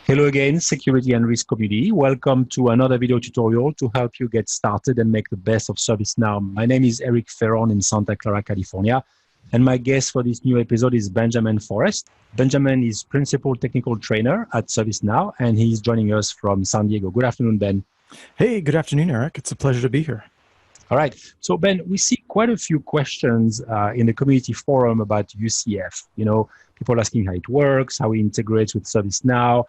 Hello again, security and risk community. Welcome to another video tutorial to help you get started and make the best of ServiceNow. My name is Eric Ferron in Santa Clara, California, and my guest for this new episode is Benjamin Forrest. Benjamin is Principal Technical Trainer at ServiceNow, and he's joining us from San Diego. Good afternoon, Ben. Hey, good afternoon, Eric. It's a pleasure to be here. All right. So, Ben, we see quite a few questions in the community forum about UCF. You know, people asking how it works, how it integrates with ServiceNow,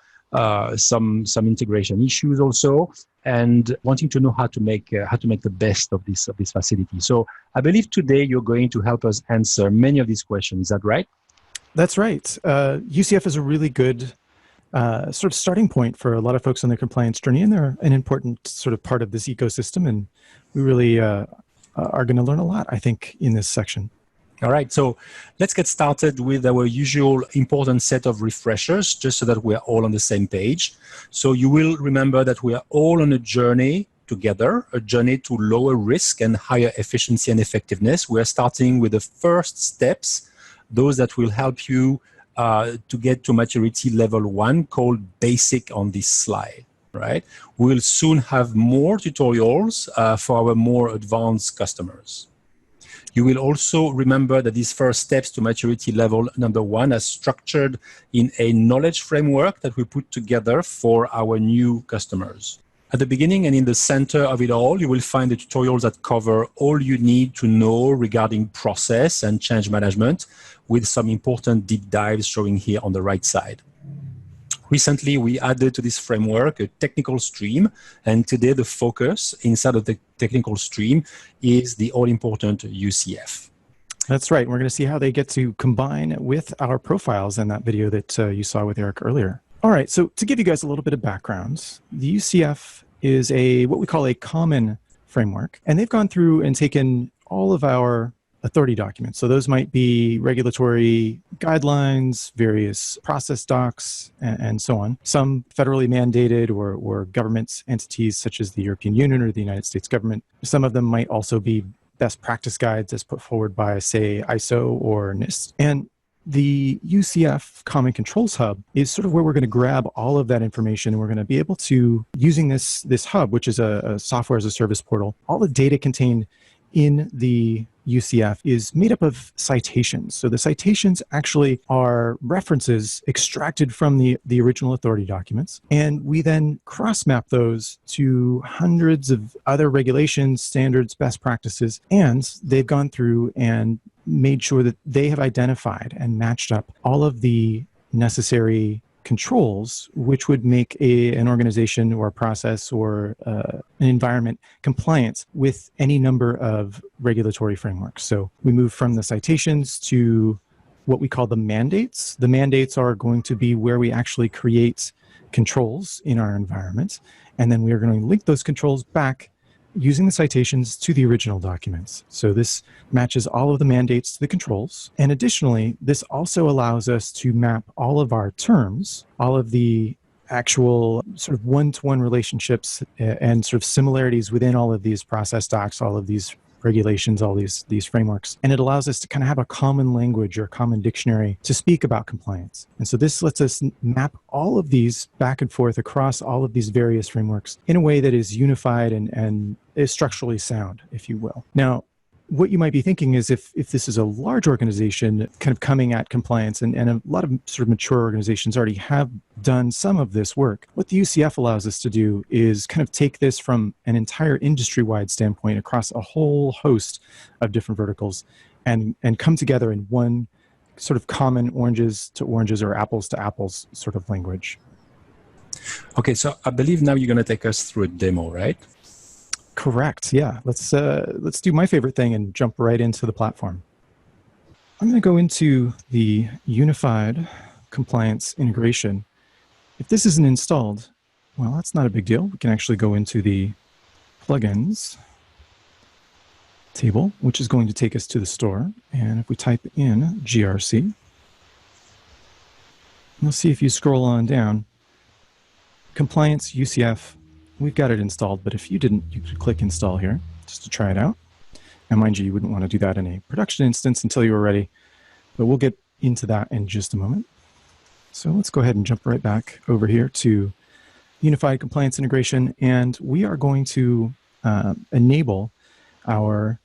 some integration issues also, and wanting to know how to make the best of this facility. So, I believe today you're going to help us answer many of these questions. Is that right? That's right. UCF is a really good sort of starting point for a lot of folks on their compliance journey, and they're an important sort of part of this ecosystem. And we really are going to learn a lot, I think, in this section. All right, so let's get started with our usual important set of refreshers, just so that we're all on the same page. So you will remember that we are all on a journey together, a journey to lower risk and higher efficiency and effectiveness. We're starting with the first steps, those that will help you to get to maturity level 1, called basic on this slide, right? We'll soon have more tutorials for our more advanced customers. You will also remember that these first steps to maturity level number 1 are structured in a knowledge framework that we put together for our new customers. At the beginning and in the center of it all, you will find the tutorials that cover all you need to know regarding process and change management, with some important deep dives showing here on the right side. Recently, we added to this framework a technical stream, and today the focus inside of the technical stream is the all-important UCF. That's right. We're going to see how they get to combine with our profiles in that video that you saw with Eric earlier. All right, so to give you guys a little bit of background, the UCF is what we call a common framework, and they've gone through and taken all of our authority documents. So those might be regulatory guidelines, various process docs, and so on. Some federally mandated or government entities such as the European Union or the United States government. Some of them might also be best practice guides as put forward by, say, ISO or NIST. And the Ucf Common Controls Hub is sort of where we're going to grab all of that information, and we're going to be able to, using this hub, which is a software as a service portal, all the data contained in the UCF is made up of citations. So the citations actually are references extracted from the original authority documents, and we then cross-map those to hundreds of other regulations, standards, best practices, and they've gone through and made sure that they have identified and matched up all of the necessary controls which would make an organization or a process or an environment compliant with any number of regulatory frameworks. So we move from the citations to what we call the mandates. The mandates are going to be where we actually create controls in our environment, and then we are going to link those controls back using the citations to the original documents. So this matches all of the mandates to the controls. And additionally, this also allows us to map all of our terms, all of the actual sort of one-to-one relationships and sort of similarities within all of these process docs, all of these regulations, all these frameworks. And it allows us to kind of have a common language or a common dictionary to speak about compliance. And so this lets us map all of these back and forth across all of these various frameworks in a way that is unified and is structurally sound, if you will. Now, what you might be thinking is if this is a large organization kind of coming at compliance, and a lot of sort of mature organizations already have done some of this work, what the UCF allows us to do is kind of take this from an entire industry-wide standpoint across a whole host of different verticals and come together in one sort of common oranges to oranges or apples to apples sort of language. Okay, so I believe now you're going to take us through a demo, right? Correct. Yeah. Let's do my favorite thing and jump right into the platform. I'm going to go into the Unified Compliance Integration. If this isn't installed, well, that's not a big deal. We can actually go into the plugins table, which is going to take us to the store. And if we type in GRC, you'll see if you scroll on down, Compliance UCF, we've got it installed, but if you didn't, you could click install here just to try it out. Now, mind you, you wouldn't want to do that in a production instance until you were ready, but we'll get into that in just a moment. So let's go ahead and jump right back over here to Unified Compliance Integration, and we are going to enable our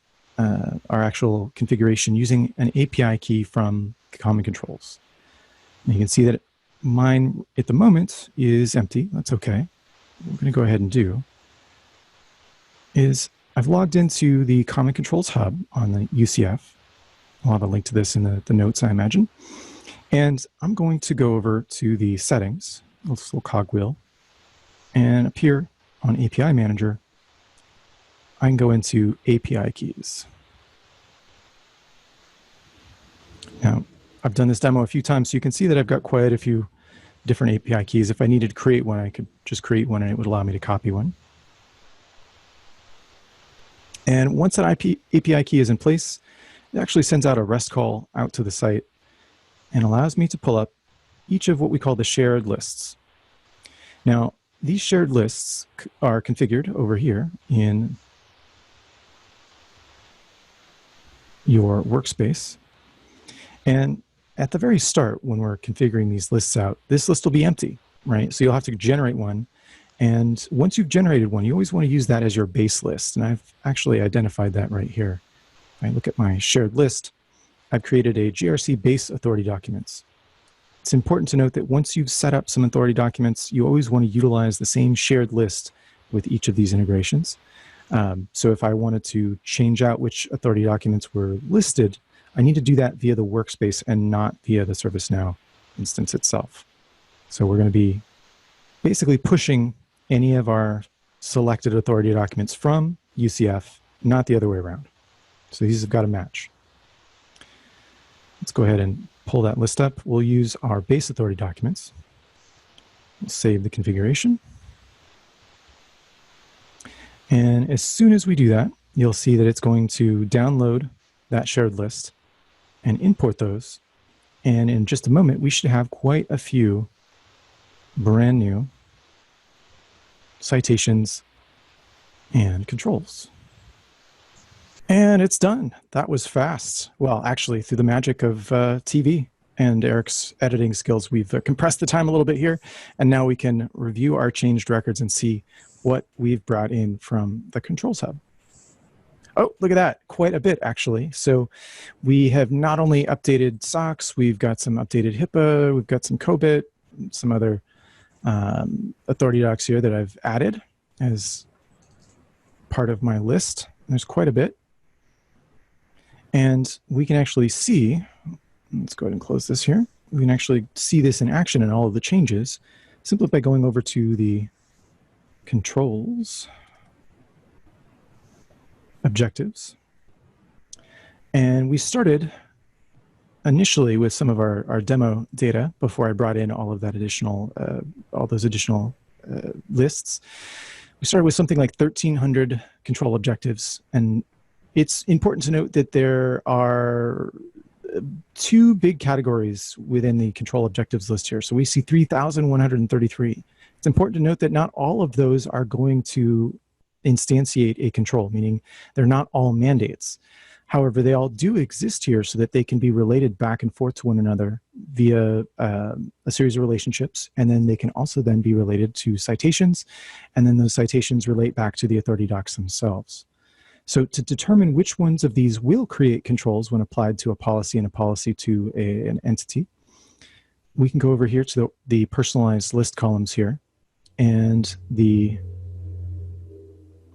actual configuration using an API key from Common Controls. And you can see that mine at the moment is empty. That's okay. What we're going to go ahead and do is I've logged into the Common Controls Hub on the UCF. I'll have a link to this in the notes, I imagine. And I'm going to go over to the settings, this little cogwheel, and up here on API Manager, I can go into API keys. Now, I've done this demo a few times, so you can see that I've got quite a few different API keys. If I needed to create one, I could just create one and it would allow me to copy one. And once that API key is in place, it actually sends out a REST call out to the site and allows me to pull up each of what we call the shared lists. Now, these shared lists are configured over here in your workspace. And at the very start, when we're configuring these lists out, this list will be empty, right? So you'll have to generate one. And once you've generated one, you always want to use that as your base list. And I've actually identified that right here. If I look at my shared list, I've created a GRC base authority documents. It's important to note that once you've set up some authority documents, you always want to utilize the same shared list with each of these integrations. So if I wanted to change out which authority documents were listed, I need to do that via the workspace and not via the ServiceNow instance itself. So we're going to be basically pushing any of our selected authority documents from UCF, not the other way around. So these have got to match. Let's go ahead and pull that list up. We'll use our base authority documents. We'll save the configuration. And as soon as we do that, you'll see that it's going to download that shared list and import those. And in just a moment, we should have quite a few brand new citations and controls. And it's done. That was fast. Well, actually, through the magic of TV and Eric's editing skills, we've compressed the time a little bit here. And now we can review our changed records and see what we've brought in from the Controls Hub. Oh, look at that. Quite a bit, actually. So we have not only updated SOX, we've got some updated HIPAA, we've got some COBIT, some other authority docs here that I've added as part of my list. There's quite a bit. And we can actually see, let's go ahead and close this here. We can actually see this in action and all of the changes simply by going over to the controls objectives. And we started initially with some of our demo data before I brought in all of that additional, all those additional lists. We started with something like 1,300 control objectives. And it's important to note that there are two big categories within the control objectives list here. So we see 3,133. It's important to note that not all of those are going to instantiate a control, meaning they're not all mandates. However, they all do exist here so that they can be related back and forth to one another via a series of relationships. And then they can also then be related to citations. And then those citations relate back to the authority docs themselves. So to determine which ones of these will create controls when applied to a policy and a policy to an entity, we can go over here to the personalized list columns here. And the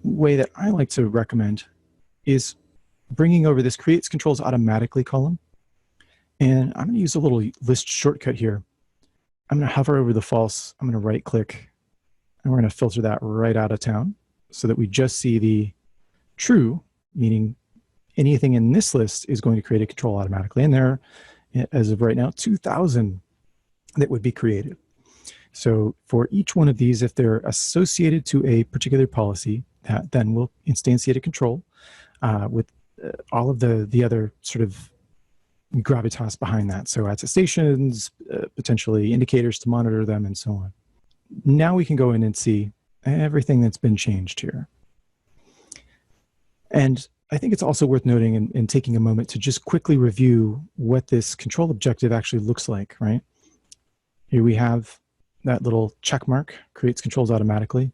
way that I like to recommend is bringing over this creates controls automatically column. And I'm going to use a little list shortcut here. I'm going to hover over the false. I'm going to right click and we're going to filter that right out of town so that we just see the true, meaning anything in this list is going to create a control automatically. And there, as of right now, 2,000 that would be created. So for each one of these, if they're associated to a particular policy, that then will instantiate a control with all of the other sort of gravitas behind that. So attestations, potentially indicators to monitor them, and so on. Now we can go in and see everything that's been changed here. And I think it's also worth noting and taking a moment to just quickly review what this control objective actually looks like, right? Here we have that little check mark, creates controls automatically.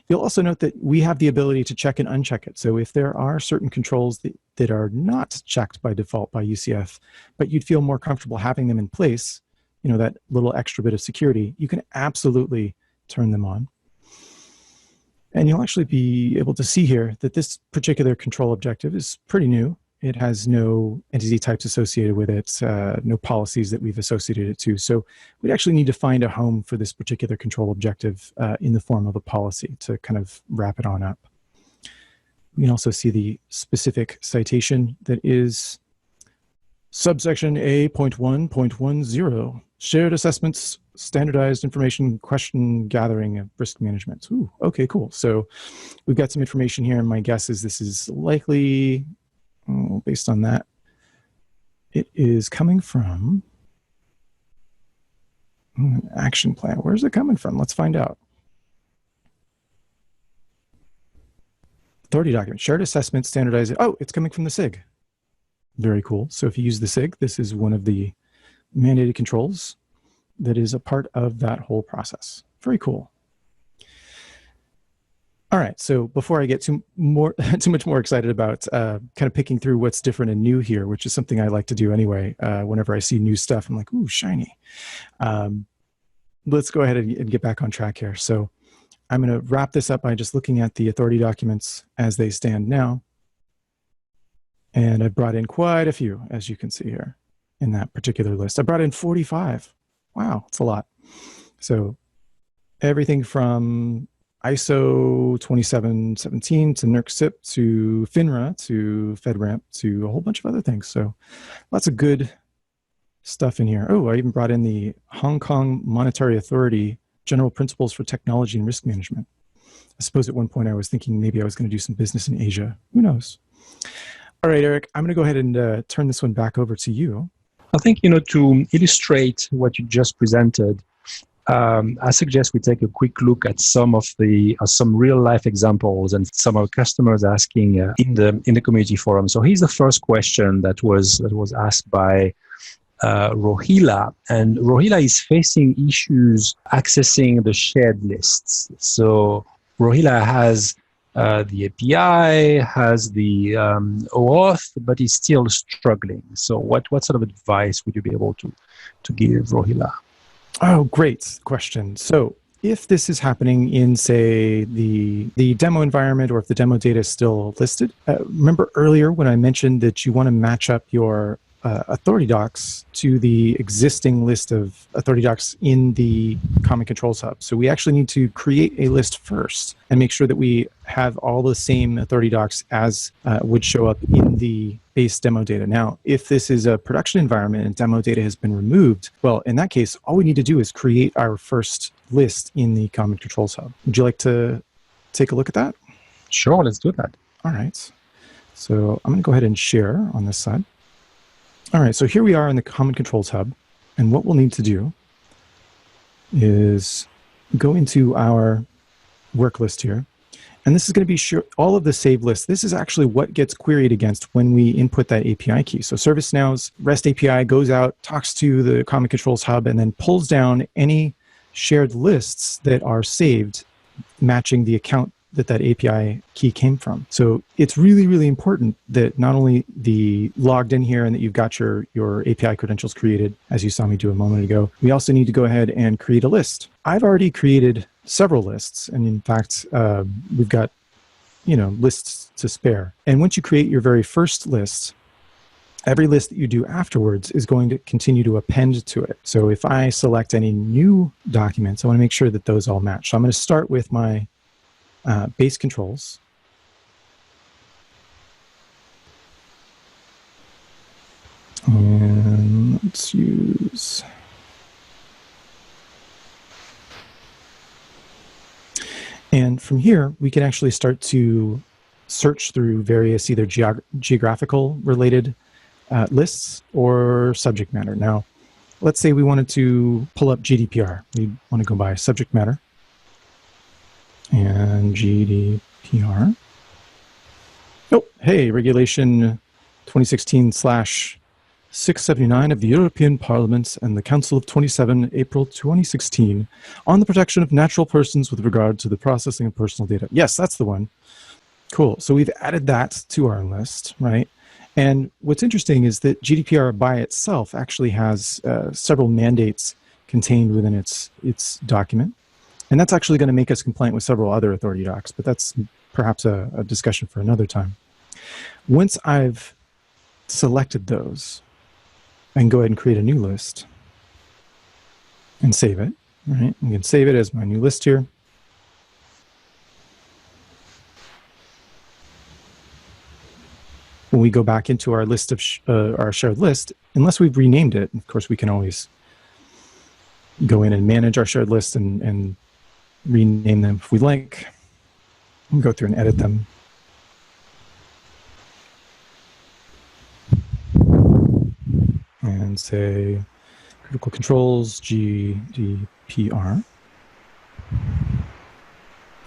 You'll also note that we have the ability to check and uncheck it. So if there are certain controls that are not checked by default by UCF, but you'd feel more comfortable having them in place, that little extra bit of security, you can absolutely turn them on. And you'll actually be able to see here that this particular control objective is pretty new. It has no entity types associated with it, no policies that we've associated it to. So we'd actually need to find a home for this particular control objective in the form of a policy to kind of wrap it on up. We can also see the specific citation that is subsection A.1.10, shared assessments, standardized information, question gathering, of risk management. Ooh, okay, cool. So we've got some information here, and my guess is this is likely, based on that, it is coming from an action plan. Where's it coming from? Let's find out. Authority document, shared assessment, standardized. Oh, it's coming from the SIG. Very cool. So if you use the SIG, this is one of the mandated controls that is a part of that whole process. Very cool. All right, so before I get too much more excited about kind of picking through what's different and new here, which is something I like to do anyway, whenever I see new stuff, I'm like, ooh, shiny. Let's go ahead and get back on track here. So I'm going to wrap this up by just looking at the authority documents as they stand now. And I've brought in quite a few, as you can see here in that particular list. I brought in 45. Wow, it's a lot. So everything from ISO 2717 to NERC CIP to FINRA to FedRAMP to a whole bunch of other things. So lots of good stuff in here. Oh, I even brought in the Hong Kong Monetary Authority General Principles for Technology and Risk Management. I suppose at one point I was thinking maybe I was going to do some business in Asia. Who knows? All right, Eric, I'm going to go ahead and turn this one back over to you. I think, to illustrate what you just presented, I suggest we take a quick look at some of some real life examples and some of our customers asking in the community forum. So here's the first question that was asked by Rohila, and Rohila is facing issues accessing the shared lists. So Rohila has the API, has the OAuth, but is still struggling. So what sort of advice would you be able to give Rohila? Oh, great question. So if this is happening in, say, the demo environment, or if the demo data is still listed, remember earlier when I mentioned that you want to match up your authority docs to the existing list of authority docs in the Common Controls Hub. So we actually need to create a list first and make sure that we have all the same authority docs as would show up in the base demo data. Now, if this is a production environment and demo data has been removed, well, in that case, all we need to do is create our first list in the Common Controls Hub. Would you like to take a look at that? Sure, let's do that. All right. So I'm going to go ahead and share on this side. All right, so here we are in the Common Controls Hub, and what we'll need to do is go into our work list here, and this is going to be all of the saved lists. This is actually what gets queried against when we input that API key. So ServiceNow's REST API goes out, talks to the Common Controls Hub, and then pulls down any shared lists that are saved matching the account that API key came from. So it's really, really important that not only the logged in here and that you've got your API credentials created, as you saw me do a moment ago, we also need to go ahead and create a list. I've already created several lists, and in fact, we've got lists to spare. And once you create your very first list, every list that you do afterwards is going to continue to append to it. So if I select any new documents, I want to make sure that those all match. So I'm going to start with my base controls. And let's use and from here we can actually start to search through various either geographical related lists or subject matter. Now let's say we wanted to pull up GDPR. We want to go by subject matter and GDPR. Oh, hey, regulation 2016/6 679 of the European Parliament and the Council of 27 April 2016 on the protection of natural persons with regard to the processing of personal data. Yes, that's the one. Cool. So we've added that to our list, right? And what's interesting is that GDPR by itself actually has several mandates contained within its document. And that's actually going to make us compliant with several other authority docs, but that's perhaps a discussion for another time. Once I've selected those, I can go ahead and create a new list and save it. All right, I'm going to save it as my new list here. When we go back into our list of our shared list, unless we've renamed it, of course, we can always go in and manage our shared list and rename them if we like. And go through and edit them. And say critical controls GDPR.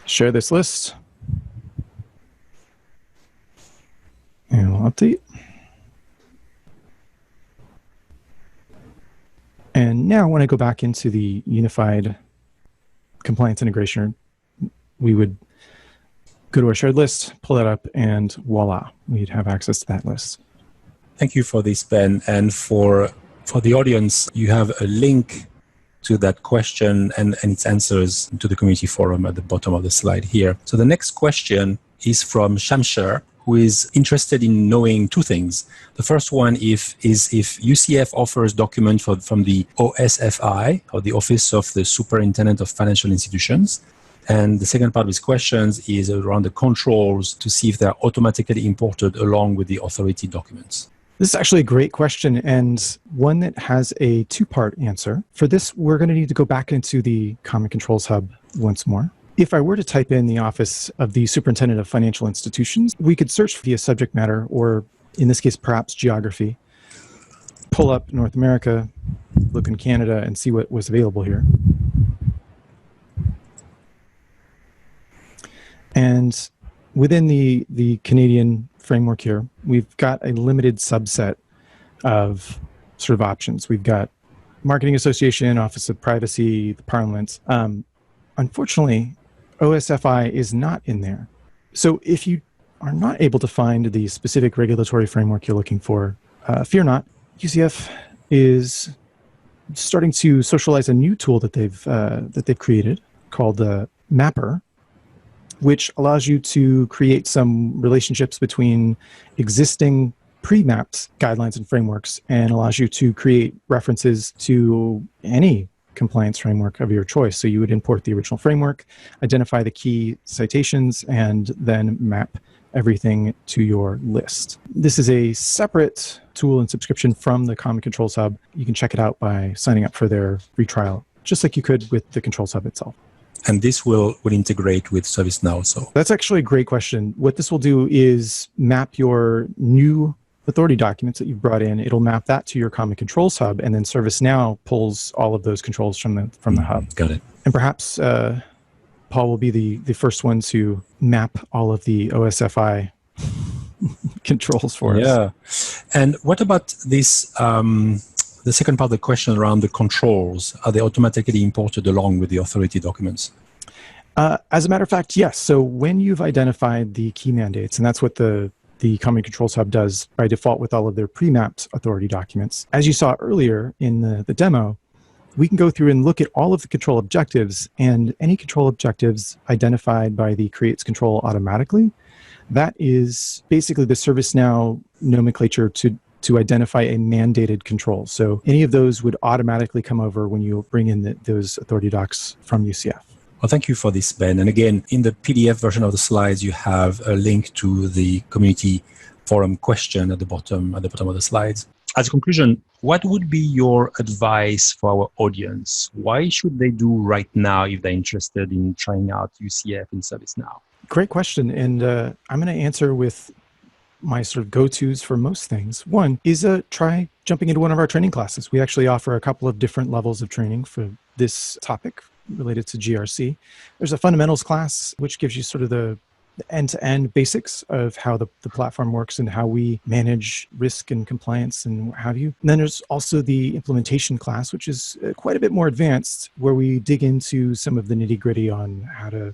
Share this list. And we'll update. And now when I go back into the unified compliance integration, we would go to our shared list, pull that up, and voila, we'd have access to that list. Thank you for this, Ben. And for the audience, you have a link to that question and its answers to the community forum at the bottom of the slide here. So the next question is from Shamsher, who is interested in knowing two things. The first one is if UCF offers documents from the OSFI, or the Office of the Superintendent of Financial Institutions. And the second part of his questions is around the controls to see if they're automatically imported along with the authority documents. This is actually a great question, and one that has a two-part answer. For this, we're going to need to go back into the Common Controls Hub once more. If I were to type in the Office of the Superintendent of Financial Institutions, we could search via subject matter, or in this case, perhaps geography. Pull up North America, look in Canada, and see what was available here. And within the Canadian framework here, we've got a limited subset of sort of options. We've got Marketing Association, Office of Privacy, the Parliament. Unfortunately, OSFI is not in there. So if you are not able to find the specific regulatory framework you're looking for, fear not. UCF is starting to socialize a new tool that they've created called Mapper, which allows you to create some relationships between existing pre-mapped guidelines and frameworks and allows you to create references to any compliance framework of your choice. So you would import the original framework, identify the key citations, and then map everything to your list. This is a separate tool and subscription from the Common Controls Hub. You can check it out by signing up for their free trial, just like you could with the Controls Hub itself. And this will integrate with ServiceNow. So that's actually a great question. What this will do is map your new authority documents that you've brought in. It'll map that to your Common Controls Hub, and then ServiceNow pulls all of those controls from the hub. Got it. And perhaps Paul will be the first one to map all of the OSFI controls for us. Yeah. And what about this? The second part of the question around the controls, are they automatically imported along with the authority documents? As a matter of fact, yes. So when you've identified the key mandates, and that's what the Common Controls Hub does by default with all of their pre-mapped authority documents, as you saw earlier in the demo, we can go through and look at all of the control objectives, and any control objectives identified by the creates control automatically. That is basically the ServiceNow nomenclature to identify a mandated control. So any of those would automatically come over when you bring in those authority docs from UCF. Well, thank you for this, Ben. And again, in the PDF version of the slides, you have a link to the community forum question at the bottom of the slides. As a conclusion, what would be your advice for our audience? Why should they do right now if they're interested in trying out UCF in ServiceNow? Great question. And I'm going to answer with my sort of go-tos for most things. One is try jumping into one of our training classes. We actually offer a couple of different levels of training for this topic related to GRC. There's a fundamentals class, which gives you sort of the the end-to-end basics of how the platform works and how we manage risk and compliance and what have you. And then there's also the implementation class, which is quite a bit more advanced, where we dig into some of the nitty-gritty on how to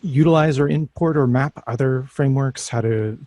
utilize or import or map other frameworks, how to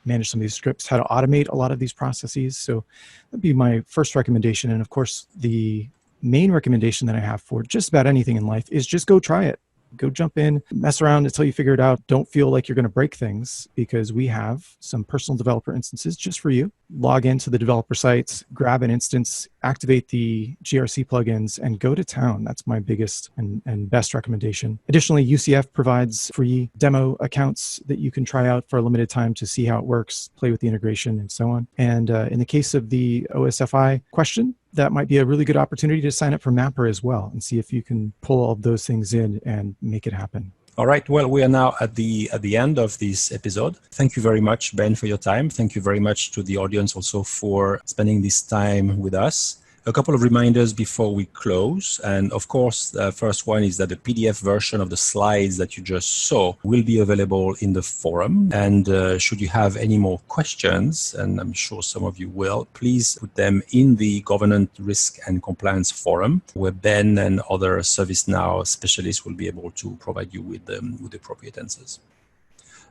manage some of these scripts, how to automate a lot of these processes. So that'd be my first recommendation. And of course, the main recommendation that I have for just about anything in life is just go try it. Go jump in, mess around until you figure it out. Don't feel like you're going to break things, because we have some personal developer instances just for you. Log into the developer sites, grab an instance, activate the GRC plugins, and go to town. That's my biggest and best recommendation. Additionally, UCF provides free demo accounts that you can try out for a limited time to see how it works, play with the integration, and so on. And in the case of the OSFI question, that might be a really good opportunity to sign up for Mapper as well and see if you can pull all of those things in and make it happen. All right. Well, we are now at the end of this episode. Thank you very much, Ben, for your time. Thank you very much to the audience also for spending this time with us. A couple of reminders before we close. And of course, the first one is that the PDF version of the slides that you just saw will be available in the forum. And should you have any more questions, and I'm sure some of you will, please put them in the Governance, Risk and Compliance forum, where Ben and other ServiceNow specialists will be able to provide you with the appropriate answers.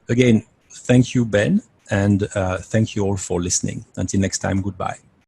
Again, thank you, Ben, and thank you all for listening. Until next time, goodbye.